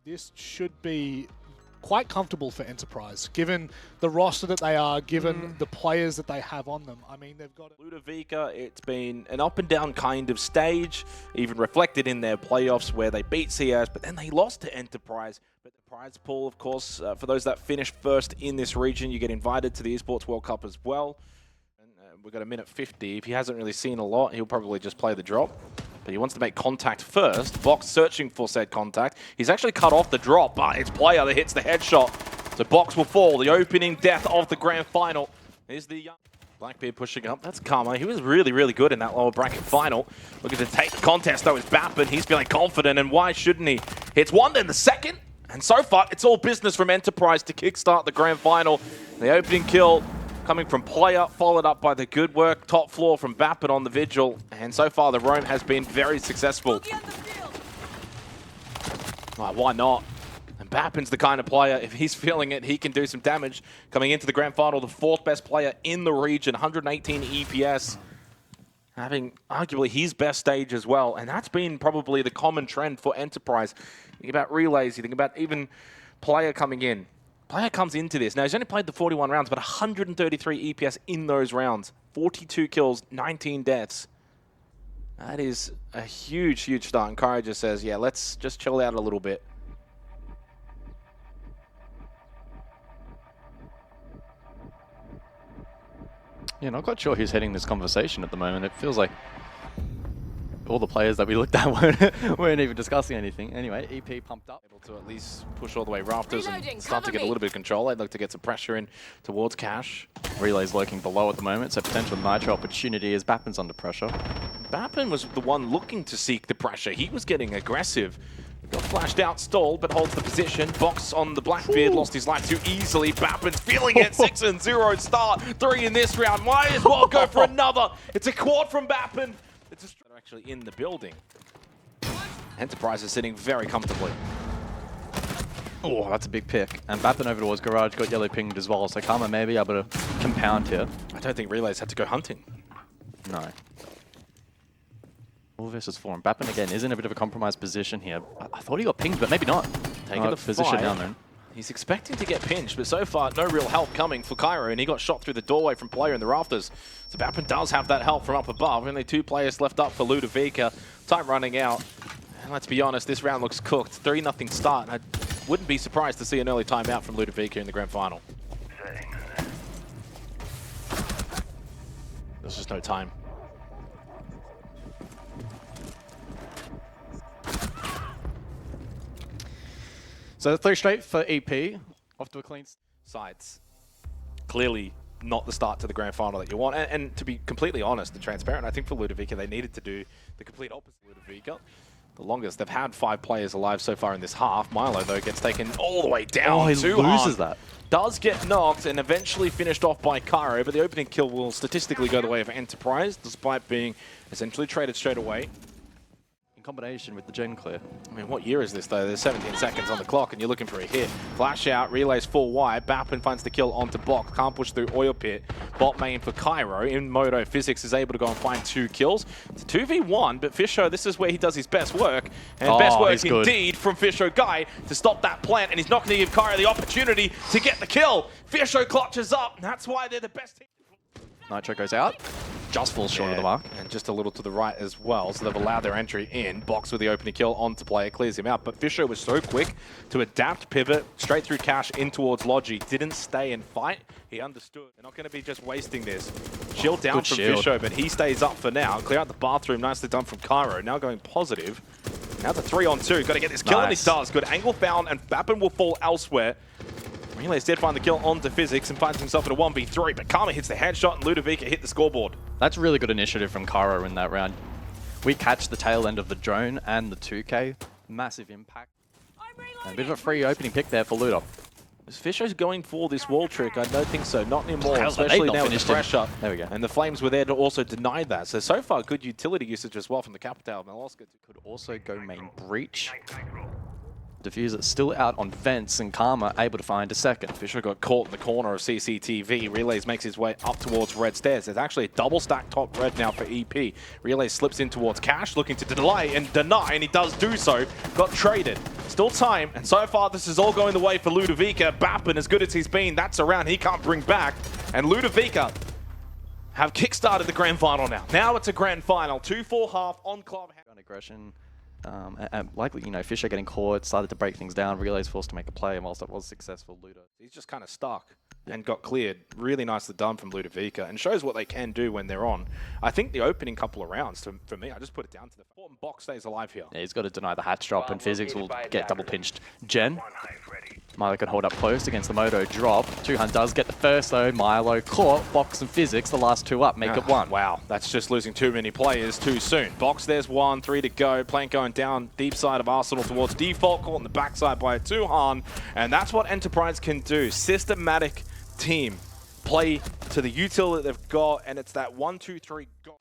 this should be quite comfortable for Enterprise, given the roster that they are, given the players that they have on them. I mean, they've got... Ludavica, it's been an up and down kind of stage, even reflected in their playoffs where they beat CS, but then they lost to Enterprise. But the prize pool, of course, for those that finish first in this region, you get invited to the Esports World Cup as well. And we've got a minute 50. If he hasn't really seen a lot, he'll probably just play the drop. But he wants to make contact first. Box searching for said contact. He's actually cut off the drop, but it's player that hits the headshot. So Box will fall. The opening death of the grand final. Here's the young Blackbeard pushing up. That's Karma. He was really, really good in that lower bracket final. Looking to take the contest though is Bappin. He's feeling confident, and why shouldn't he? Hits one, then the second. And so far, it's all business from Enterprise to kickstart the grand final. The opening kill coming from player, followed up by the good work, top floor from Bappin on the Vigil. And so far, the roam has been very successful. Why not? And Bappin's the kind of player, if he's feeling it, he can do some damage. Coming into the grand final, the fourth best player in the region, 118 EPS. Having arguably his best stage as well. And that's been probably the common trend for Enterprise. You think about relays, you think about even player coming in. Player comes into this. Now, he's only played the 41 rounds, but 133 EPS in those rounds. 42 kills, 19 deaths. That is a huge, huge start. And Kara just says, yeah, let's just chill out a little bit. Yeah, not quite sure who's heading this conversation at the moment. It feels like all the players that we looked at weren't even discussing anything. Anyway, EP pumped up. Able to at least push all the way rafters and start to get a little bit of control. They'd look to get some pressure in towards Cash. Relay's lurking below at the moment, so potential nitro opportunity as Bappin's under pressure. Bappin was the one looking to seek the pressure. He was getting aggressive. Got flashed out, stalled, but holds the position. Box on the Blackbeard, lost his life too easily. Bappin's feeling it. 6-0 start. 3 in this round. Might as well go for another. It's a quad from Bappin. It's actually in the building. Enterprise is sitting very comfortably. Oh, that's a big pick. And Bappin over towards Garage got yellow pinged as well, so Karma may be able to compound here. I don't think Relays had to go hunting. No. 4 versus 4. And Bappin again is in a bit of a compromised position here. I thought he got pinged, but maybe not. Taking the position fight. down there. He's expecting to get pinched, but so far, no real help coming for Cairo, and he got shot through the doorway from player in the rafters. So Bappin does have that help from up above. Only 2 players left up for Ludavica. Time running out. And let's be honest, this round looks cooked. 3-0 start. I wouldn't be surprised to see an early timeout from Ludavica in the grand final. There's just no time. So 3 straight for EP. Off to a clean Sides. Clearly not the start to the grand final that you want. And to be completely honest and transparent, I think for Ludavica, they needed to do the complete opposite of Ludavica. The longest. They've had 5 players alive so far in this half. Milo, though, gets taken all the way down. Oh, he too loses hard. that. Does get knocked and eventually finished off by Cairo, but the opening kill will statistically go the way of Enterprise, despite being essentially traded straight away. Combination with the gen clear. I mean, what year is this, though? There's 17 seconds on the clock, and you're looking for a hit. Flash out, relays full wide. Bappin finds the kill onto Box. Can't push through Oil Pit. Bot main for Cairo. In Moto, Physics is able to go and find 2 kills. It's a 2v1, but Fisho, this is where he does his best work. And best work indeed from Fisho Guy to stop that plant, and he's not going to give Cairo the opportunity to get the kill. Fisho clutches up, and that's why they're the best team. Nitro goes out. Just falls short of the mark. And just a little to the right as well, so they've allowed their entry in. Box with the opening kill onto player, clears him out. But Fisher was so quick to adapt, pivot, straight through Cash in towards Logi. Didn't stay and fight. He understood. They're not going to be just wasting this. Shield down from Fisher, but he stays up for now. Clear out the bathroom. Nicely done from Cairo. Now going positive. Now the 3-on-2. Got to get this kill, and he does. Good angle found, and Bappin will fall elsewhere. Relays did find the kill onto Physics and finds himself in a 1v3, but Karma hits the headshot and Ludavica hit the scoreboard. That's really good initiative from Cairo in that round. We catch the tail end of the drone and the 2K. Massive impact. And a bit of a free opening pick there for Luda. Is Fisher's going for this wall trick? I don't think so. Not anymore, especially now with the pressure. There we go. And the Flames were there to also deny that. So far, good utility usage as well from the Capital. Could also go main breach. Diffuser still out on vents, and Karma able to find a second. Fisher got caught in the corner of CCTV. Relays makes his way up towards red stairs. There's actually a double stack top red now for EP. Relays slips in towards Cash, looking to delay and deny, and he does do so. Got traded. Still time, and so far this is all going the way for Ludavica. Bappin, as good as he's been, that's a round he can't bring back. And Ludavica have kickstarted the grand final now. Now it's a grand final, 2-4 half on club. Aggression, and likely, you know, Fisher getting caught, started to break things down, Relay's forced to make a play, and whilst that was successful, Luda. He's just kind of stuck and got cleared. Really nicely done from Ludavica, and shows what they can do when they're on. I think the opening couple of rounds, for me, I just put it down to the important box stays alive here. Yeah, he's got to deny the hatch drop, and Physics will get double pinched. Gen, Milo can hold up close against the Moto drop. 200 does get the first though. Milo caught, Box and Physics, the last two up, make it one. Wow, that's just losing too many players too soon. Box, there's one, 3 to go. Plank going down deep side of Arsenal towards default, caught on the backside by Tuhan, and that's what Enterprise can do. Systematic team play to the util that they've got, and it's that 1-2-3 go.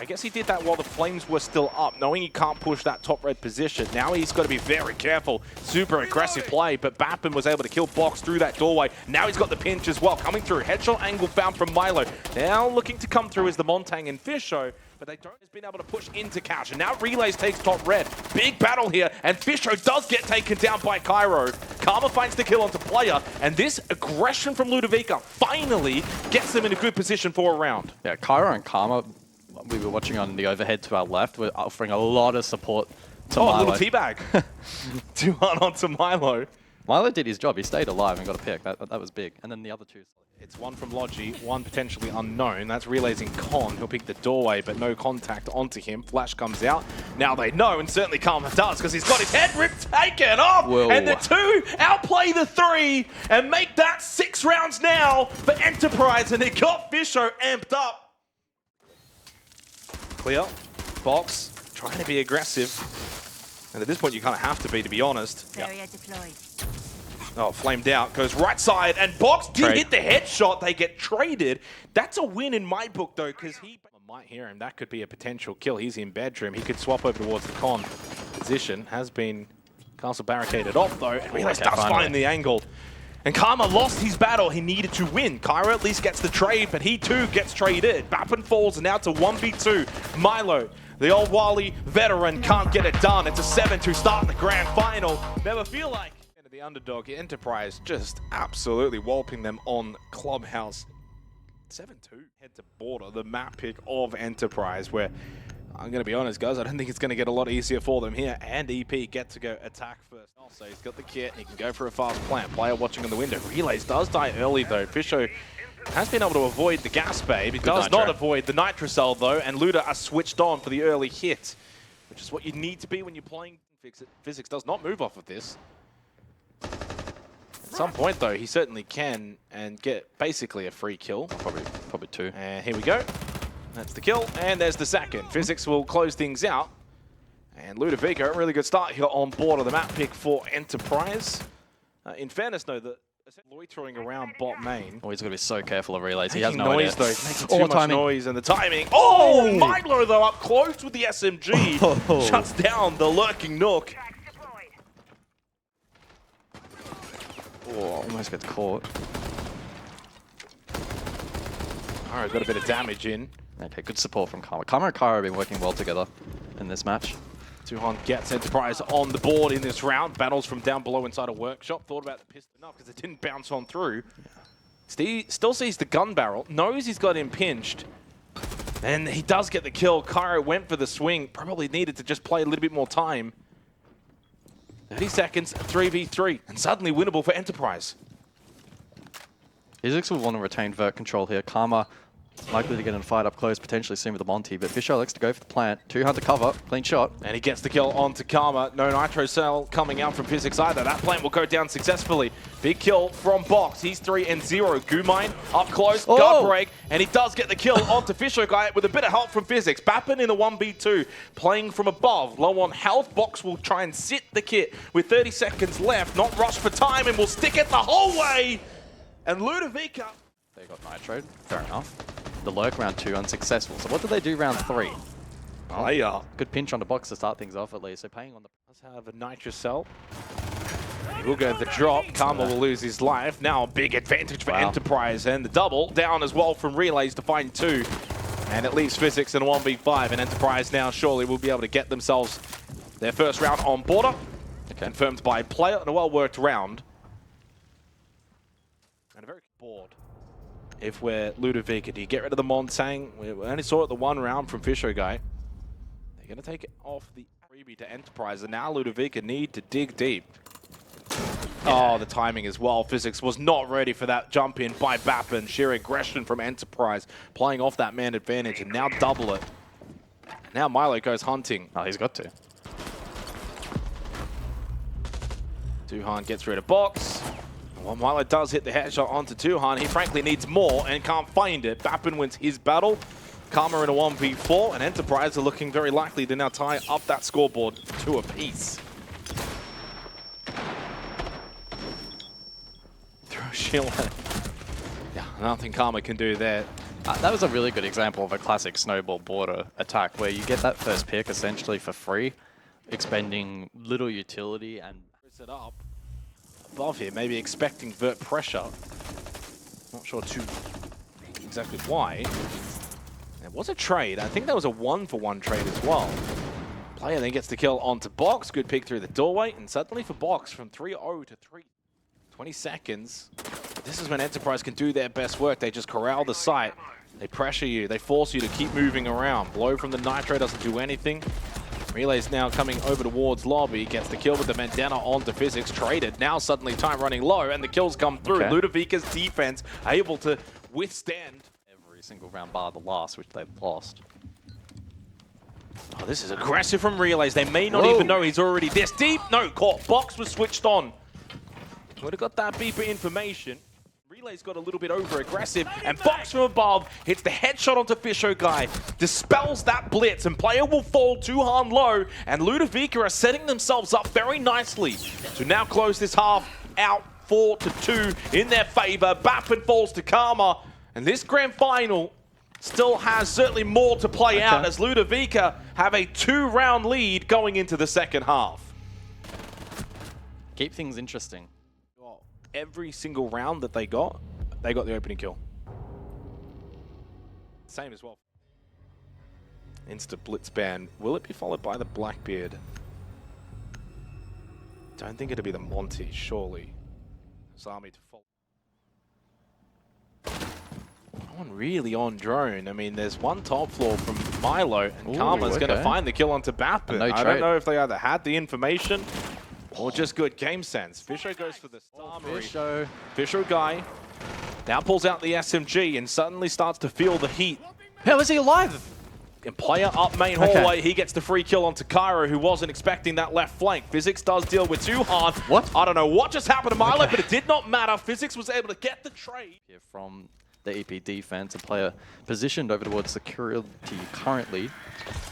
I guess he did that while the flames were still up, knowing he can't push that top red position. Now he's got to be very careful. Super aggressive play, but Bappin was able to kill Box through that doorway. Now he's got the pinch as well, coming through. Headshot angle found from Milo. Now looking to come through is the Montang and Fisho, but they don't have been able to push into Couch. And now Relays takes top red. Big battle here, and Fisho does get taken down by Cairo. Karma finds the kill onto player, and this aggression from Ludavica finally gets them in a good position for a round. Yeah, Cairo and Karma, we were watching on the overhead to our left, we're offering a lot of support to Milo. Oh, a little teabag. 2-1 onto Milo. Milo did his job. He stayed alive and got a pick. That was big. And then the other two. It's one from Logi, one potentially unknown. That's Relays in Con. He'll pick the doorway, but no contact onto him. Flash comes out. Now they know, and certainly Karma does, because he's got his head ripped taken off. Whoa. And the 2 outplay the 3 and make that 6 rounds now for Enterprise, and it got Fisho amped up. Clear. Box. Trying to be aggressive. And at this point, you kind of have to be honest. Barrier deployed. Oh, flamed out. Goes right side. And Box did hit the headshot. They get traded. That's a win in my book, though, because he might hear him. That could be a potential kill. He's in bedroom. He could swap over towards the Con position. Has been castle barricaded off, though. And Relays does find the angle. And Karma lost his battle. He needed to win. Cairo at least gets the trade, but he too gets traded. Bappin falls, and now it's a 1v2. Milo, the old Wally veteran, can't get it done. It's a 7-2 start in the grand final. Never feel like the underdog. Enterprise just absolutely walloping them on Clubhouse. 7-2. Head to border, the map pick of Enterprise, where I'm going to be honest, guys, I don't think it's going to get a lot easier for them here. And EP get to go attack first. Also, he's got the kit. He can go for a fast plant. Player watching on the window. Relays does die early, though. Fisho has been able to avoid the gas babe. He does not avoid the nitrocell, though. And Luda are switched on for the early hit, which is what you need to be when you're playing Physics. Does not move off of this. At some point, though, he certainly can and get basically a free kill. Probably 2. And here we go. That's the kill, and there's the second. Physics will close things out. And Ludavica, a really good start here on board of the map pick for Enterprise. In fairness, though, the loitering around bot main. Oh, he's got to be so careful of Relays. He has Making no noise, idea. though. He's making too much noise, and the timing. Oh, Milo, though, up close with the SMG. Shuts down the lurking Nook. Oh, almost gets caught. All right, got a bit of damage in. Okay, good support from Karma. Karma and Cairo have been working well together in this match. Tuhan gets Enterprise on the board in this round. Battles from down below inside a workshop. Thought about the pistol enough because it didn't bounce on through. Still sees the gun barrel. Knows he's got him pinched. And he does get the kill. Cairo went for the swing. Probably needed to just play a little bit more time. 30 seconds, 3v3. And suddenly winnable for Enterprise. Physics will want to retain vert control here. Karma likely to get in a fight up close, potentially soon with the Monty, but Fisher likes to go for the plant. 200 cover, clean shot. And he gets the kill onto Karma. No nitro cell coming out from Physics either. That plant will go down successfully. Big kill from Box. He's 3-0. Gumine up close, guard break, and he does get the kill onto Fisher guy with a bit of help from Physics. Bappin in the 1v2, playing from above. Low on health. Box will try and sit the kit with 30 seconds left. Not rush for time, and will stick it the whole way. And Ludavica. They got nitroed. Fair enough. The lurk round 2 unsuccessful. So what do they do round 3? Oh, good pinch on the Box to start things off at least. So paying on the... Does have a nitro cell. He will go the drop. Karma will lose his life. Now a big advantage for Enterprise. And the double down as well from Relays to find 2. And it leaves Physics in a 1v5. And Enterprise now surely will be able to get themselves their first round on border. confirmed by player and a well-worked round. And a very board. If we're Ludavica, do you get rid of the Montang? We only saw it the one round from Fisher Guy. They're going to take it off the freebie to Enterprise, and now Ludavica need to dig deep. Oh, the timing as well. Physics was not ready for that jump in by Bappen. Sheer aggression from Enterprise, playing off that man advantage, and now double it. Now Milo goes hunting. Oh, he's got to. Tuhan gets rid of box. Well, Milo does hit the headshot onto Tuhan. He frankly needs more and can't find it. Bappen wins his battle. Karma in a 1v4, and Enterprise are looking very likely to now tie up that scoreboard to a piece. Throw a shield at it. Yeah, nothing Karma can do there. That was a really good example of a classic snowball border attack where you get that first pick essentially for free, expending little utility and... It up above here, maybe expecting vert pressure. Not sure too exactly why. There was a trade. I think that was a 1-for-1 trade as well. Player then gets the kill onto Box. Good pick through the doorway, and suddenly for Box from 3-0 to 3. 20 seconds. This is when Enterprise can do their best work. They just corral the site. They pressure you. They force you to keep moving around. Blow from the Nitro doesn't do anything. Relay's now coming over towards Lobby, gets the kill with the Bandana onto Physics, traded. Now suddenly time running low, and the kills come through. Okay. Ludavica's defense able to withstand every single round bar the last, which they've lost. Oh, this is aggressive from Relays. They may not even know he's already this deep. No, caught. Box was switched on. Would have got that beeper information. Relay's got a little bit over-aggressive, and Box from above hits the headshot onto Fisho Guy, dispels that blitz, and player will fall Tuhan low, and Ludavica are setting themselves up very nicely to now close this half out 4-2 in their favor. Bappen falls to Karma, and this grand final still has certainly more to play out as Ludavica have a 2-round lead going into the second half. Keep things interesting. Every single round that they got the opening kill. Same as well. Insta blitz ban. Will it be followed by the Blackbeard? Don't think it'll be the Monty, surely. Zami to follow. No one really on drone. I mean, there's one top floor from Milo, and Karma's going to find the kill onto Bappen. I don't know if they either had the information or just good game sense. Fisho goes for the star. Fisho Guy now pulls out the SMG and suddenly starts to feel the heat. How is he alive? And player up main hallway, he gets the free kill onto Cairo, who wasn't expecting that left flank. Physics does deal with Tuhan. What? I don't know what just happened to Milo, but it did not matter. Physics was able to get the trade. From the EP defense, a player positioned over towards security currently.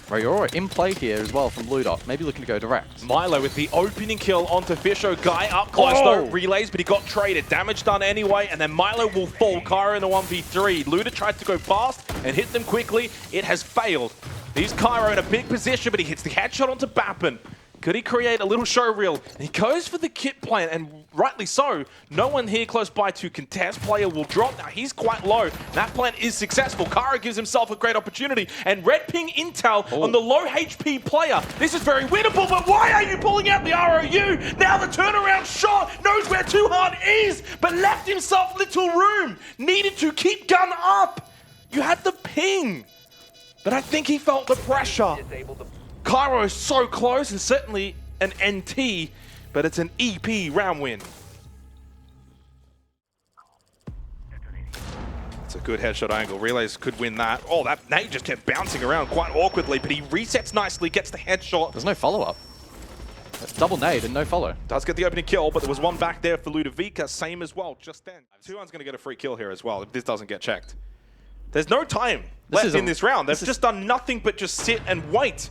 Rayora in play here as well from Ludop, maybe looking to go direct. Milo with the opening kill onto Fisho Guy, up close though, Relays, but he got traded. Damage done anyway, and then Milo will fall. Cairo in the 1v3. Luda tried to go fast and hit them quickly. It has failed. He's Cairo in a big position, but he hits the headshot onto Bappen. Could he create a little show reel? And he goes for the kit plant, and rightly so. No one here close by to contest. Player will drop. Now he's quite low. That plant is successful. Kara gives himself a great opportunity. And red ping intel on the low HP player. This is very winnable, but why are you pulling out the ROU? Now the turnaround shot knows where Tuhan is, but left himself little room. Needed to keep gun up. You had the ping, but I think he felt the pressure. Cairo is so close, and certainly an NT, but it's an EP round win. It's a good headshot angle. Relays could win that. Oh, that nade just kept bouncing around quite awkwardly, but he resets nicely, gets the headshot. There's no follow-up. Double nade and no follow. Does get the opening kill, but there was one back there for Ludavica, same as well, just then. Tuhan's going to get a free kill here as well if this doesn't get checked. There's no time left in this round. They've just done nothing but just sit and wait.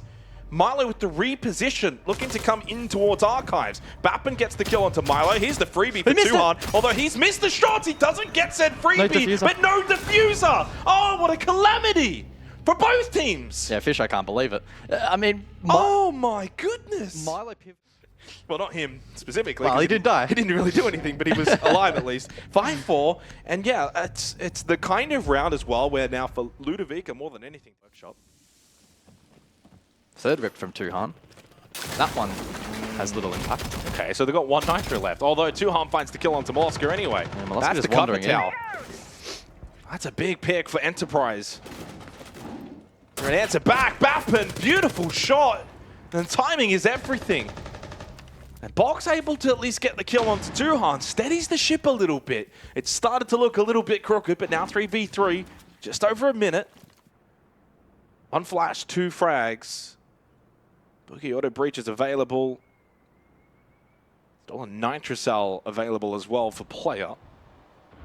Milo with the reposition, looking to come in towards Archives. Bappen gets the kill onto Milo. Here's the freebie for Tuhan. Although he's missed the shots, he doesn't get said freebie, but no diffuser. Oh, what a calamity for both teams. Yeah, Fish, I can't believe it. I mean... oh my goodness. Milo... Well, not him specifically. Well, he didn't die. He didn't really do anything, but he was alive at least. 5-4, and yeah, it's the kind of round as well where now for Ludavica, more than anything, workshop. Third rip from Tuhan. That one has little impact. Okay, so they've got one Nitro left, although Tuhan finds the kill onto Molosca anyway. Yeah, Molosca That's just the cover wandering in. tower. That's a big pick for Enterprise. For an answer back, Bappin, beautiful shot. And timing is everything. And Box able to at least get the kill onto Tuhan, steadies the ship a little bit. It started to look a little bit crooked, but now 3v3, just over a minute. One flash, 2 frags. Boogie Auto Breach is available. Still a Nitrocell available as well for player.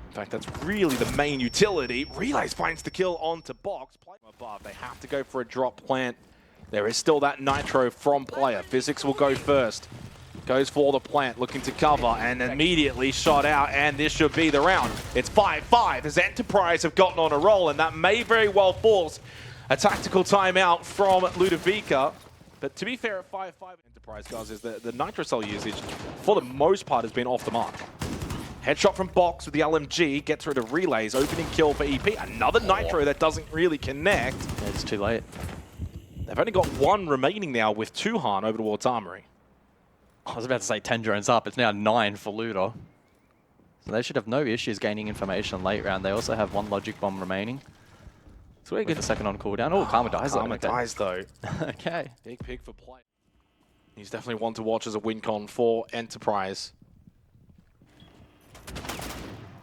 In fact, that's really the main utility. Relays finds the kill onto Box. Above, they have to go for a drop plant. There is still that Nitro from player. Physics will go first. Goes for the plant, looking to cover, and immediately shot out, and this should be the round. It's 5-5 as Enterprise have gotten on a roll, and that may very well force a tactical timeout from Ludavica. But to be fair, at 5-5, Enterprise, guys, is the Nitrocell usage, for the most part, has been off the mark. Headshot from Box with the LMG, gets rid of Relays, opening kill for EP. Another Nitro that doesn't really connect. Yeah, it's too late. They've only got 1 remaining now with Tuhan over towards Armory. I was about to say 10 drones up. It's now 9 for Luda. So they should have no issues gaining information late round. They also have 1 logic bomb remaining. So we're good. The second on cooldown. Oh, Karma dies. Karma dies though. Okay. Big pick for play. He's definitely one to watch as a win con for Enterprise.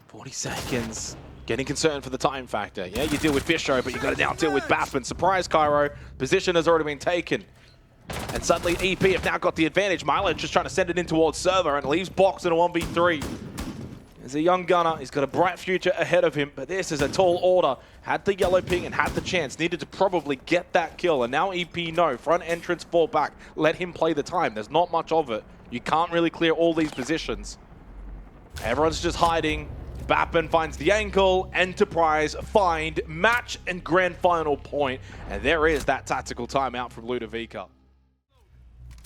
40 seconds. Getting concerned for the time factor. Yeah, you deal with Fisho, but you got to now deal with Baffin. Surprise, Cairo. Position has already been taken. And suddenly EP have now got the advantage. Milo just trying to send it in towards server and leaves Box in a 1v3. He's a young gunner. He's got a bright future ahead of him, but this is a tall order. Had the yellow ping and had the chance. Needed to probably get that kill. And now EP no. Front entrance, fall back. Let him play the time. There's not much of it. You can't really clear all these positions. Everyone's just hiding. Bappin finds the ankle. Enterprise find match and grand final point. And there is that tactical timeout from Ludavica.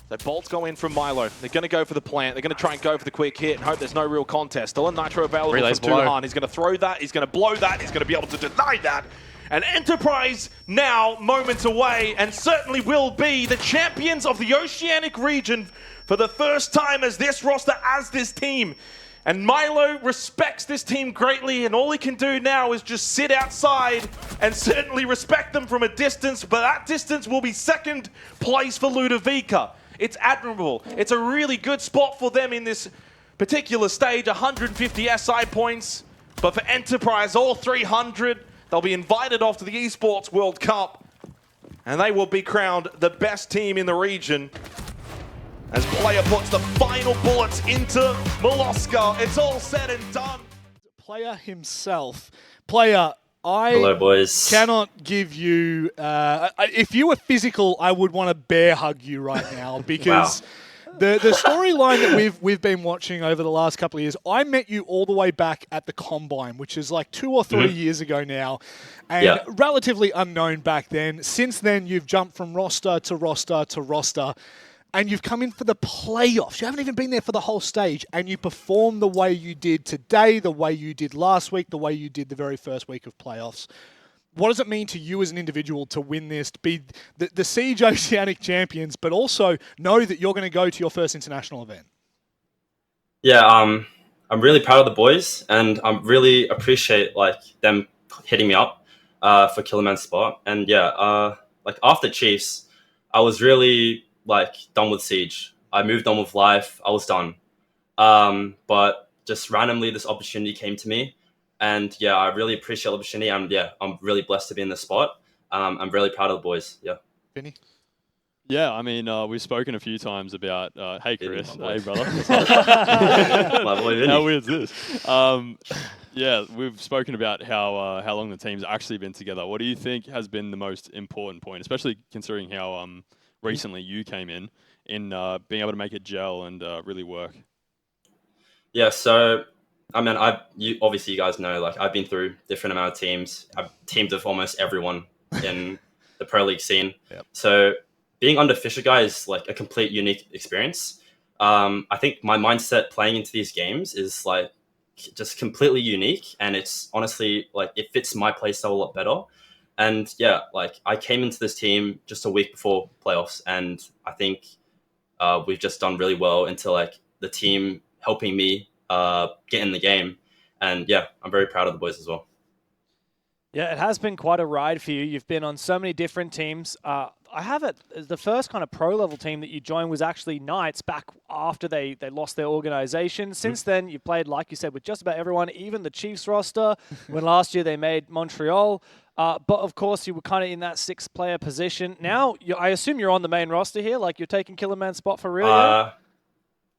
So bolts go in from Milo. They're going to go for the plant. They're going to try and go for the quick hit and hope there's no real contest. Still a Nitro available Relays from below. Tuhan. He's going to throw that. He's going to blow that. He's going to be able to deny that. And Enterprise now moments away and certainly will be the champions of the Oceanic region for the first time as this roster, as this team. And Milo respects this team greatly, and all he can do now is just sit outside and certainly respect them from a distance, but that distance will be second place for Ludavica. It's admirable. It's a really good spot for them in this particular stage, 150 SI points, but for Enterprise, all 300. They'll be invited off to the Esports World Cup, and they will be crowned the best team in the region. As player puts the final bullets into Molosca. It's all said and done. Player himself. Player, Hello, boys. cannot give you... if you were physical, I would want to bear hug you right now because the storyline that we've been watching over the last couple of years, I met you all the way back at the Combine, which is like 2 or 3 years ago now, and relatively unknown back then. Since then, you've jumped from roster to roster to roster, and you've come in for the playoffs. You haven't even been there for the whole stage, and you perform the way you did today, the way you did last week, the way you did the very first week of playoffs. What does it mean to you as an individual to win this, to be the Siege Oceanic champions, but also know that you're going to go to your first international event? Yeah, I'm really proud of the boys, and I really appreciate them hitting me up for Killerman's spot. And after Chiefs, I was really done with Siege. I moved on with life. I was done. But just randomly, this opportunity came to me. And I really appreciate the opportunity. And I'm really blessed to be in this spot. I'm really proud of the boys. Yeah. Vinny? Yeah, I mean, we've spoken a few times about, hey, Chris, hey, brother. My boy Vinny. How weird's this? We've spoken about how long the team's actually been together. What do you think has been the most important point, especially considering how recently you came in being able to make it gel and really work? Yeah, so I mean, obviously you guys know, I've been through different amount of teams. I've teamed with almost everyone in the pro league scene. Yep. So being under Fisher Guy is a complete unique experience. I think my mindset playing into these games is just completely unique, and it's honestly it fits my play style a lot better. And I came into this team just a week before playoffs, and I think we've just done really well into like the team helping me get in the game. And yeah, I'm very proud of the boys as well. Yeah, it has been quite a ride for you. You've been on so many different teams. I have it. The first kind of pro level team that you joined was actually Knights back after they lost their organization. Since then, you've played, like you said, with just about everyone, even the Chiefs roster. When last year they made Montreal. But of course, you were kind of in that 6-player position. Now, I assume you're on the main roster here. Like you're taking Killerman's spot for real.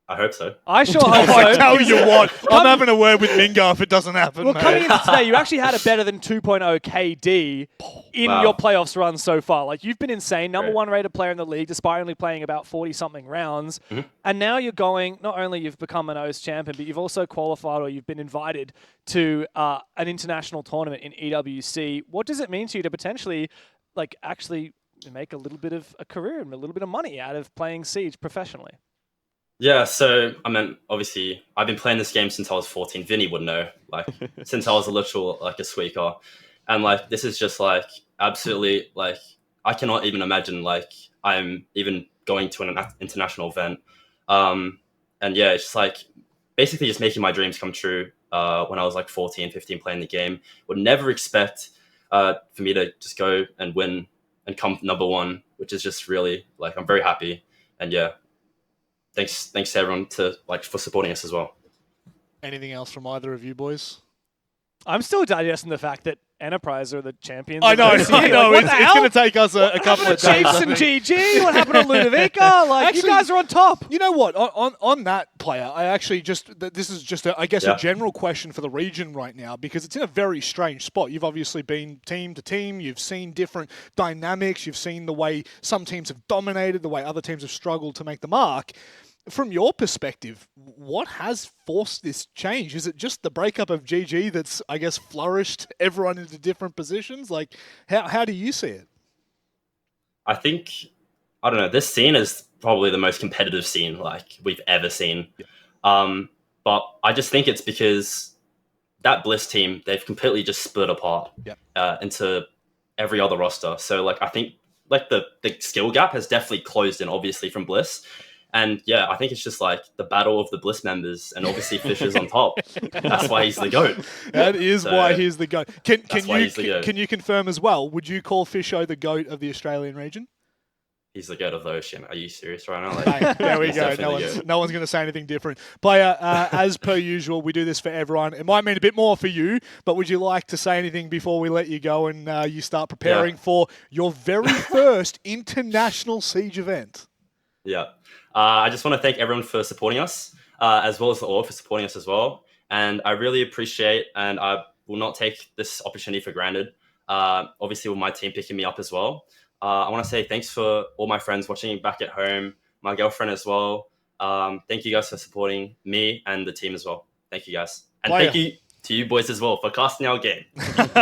I hope so. I sure hope so. I tell you what, I'm having a word with Mingar if it doesn't happen. Well, mate. coming into today, you actually had a better than 2.0 KD in your playoffs run so far. Like, you've been insane. Number one rated player in the league, despite only playing about 40-something rounds. And now you're going, not only you've become an OS champion, but you've also qualified or you've been invited to an international tournament in EWC. What does it mean to you to potentially, like, actually make a little bit of a career and a little bit of money out of playing Siege professionally? Yeah, so I mean, obviously, I've been playing this game since I was 14. Vinny would know, like, since I was a literal, like, a squeaker. And, like, this is just, like, absolutely, like, I cannot even imagine, like, I'm even going to an international event. And, yeah, it's just, like, basically just making my dreams come true when I was, like, 14, 15 playing the game. Would never expect for me to just go and win and come number one, which is just really, like, I'm very happy. And, yeah. Thanks to everyone for supporting us as well. Anything else from either of you boys? I'm still digesting the fact that Enterprise are the champions. I know. Like, It's what going to take us a couple of days. Chiefs and GG. What happened to Ludavica? Like, Actually, you guys are on top. You know what? On that player, I actually this is just, a general question for the region right now because it's in a very strange spot. You've obviously been team to team. You've seen different dynamics. You've seen the way some teams have dominated, the way other teams have struggled to make the mark. From your perspective, what has forced this change? Is it just the breakup of GG that's, I guess, flourished everyone into different positions? Like, how do you see it? I think, I don't know, this scene is probably the most competitive scene like we've ever seen. Yeah. But I just think it's because that Bliss team, they've completely just split apart into every other roster. So, like, I think, like, the skill gap has definitely closed in, obviously, from Bliss. And yeah, I think it's just like the battle of the Bliss members, and obviously Fisher's on top. That's why he's the GOAT. That is why he's the GOAT. Can you confirm as well? Would you call Fisher the GOAT of the Australian region? He's the GOAT of the Oceania. Are you serious right now? Like, there we go. No one's going to say anything different. Player, as per usual, we do this for everyone. It might mean a bit more for you, but would you like to say anything before we let you go and you start preparing for your very first international Siege event? Yeah. I just want to thank everyone for supporting us, as well as the org for supporting us as well. And I really appreciate, and I will not take this opportunity for granted, obviously with my team picking me up as well. I want to say thanks for all my friends watching back at home, my girlfriend as well. Thank you guys for supporting me and the team as well. Thank you guys. And thank you to you boys as well for casting our game.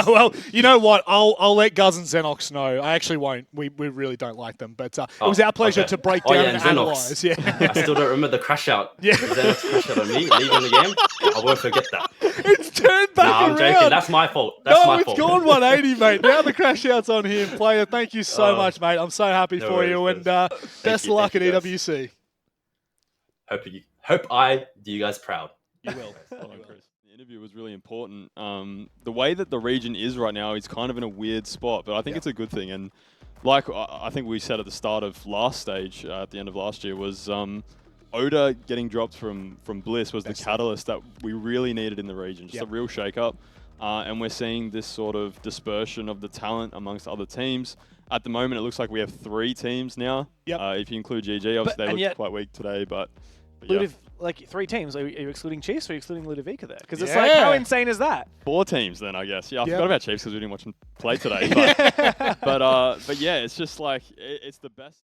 Well, you know what? I'll let Guz and Xenox know. I actually won't. We really don't like them. But it was our pleasure to break down and analyze. Yeah. I still don't remember the crash out. Yeah. Xenox crash out on me leaving the game. I won't forget that. It's turned back around. I'm joking. That's my fault. It's gone 180, mate. Now the crash out's on him. Player, thank you so much, mate. I'm so happy for you. And best of luck at EWC. Hope I do you guys proud. You will. The interview was really important. The way that the region is right now is kind of in a weird spot, but I think it's a good thing. And like I think we said at the start of last stage, at the end of last year, was Oda getting dropped from Bliss was the catalyst that we really needed in the region. Just a real shake-up. And we're seeing this sort of dispersion of the talent amongst other teams. At the moment, it looks like we have 3 teams now. If you include GG, obviously they looked quite weak today, but like 3 teams. Are you excluding Chiefs or are you excluding Ludavica there? Because it's like, how insane is that? 4 teams then, I guess. Yeah, I forgot about Chiefs because we didn't watch them play today. But yeah, it's just like, it's the best.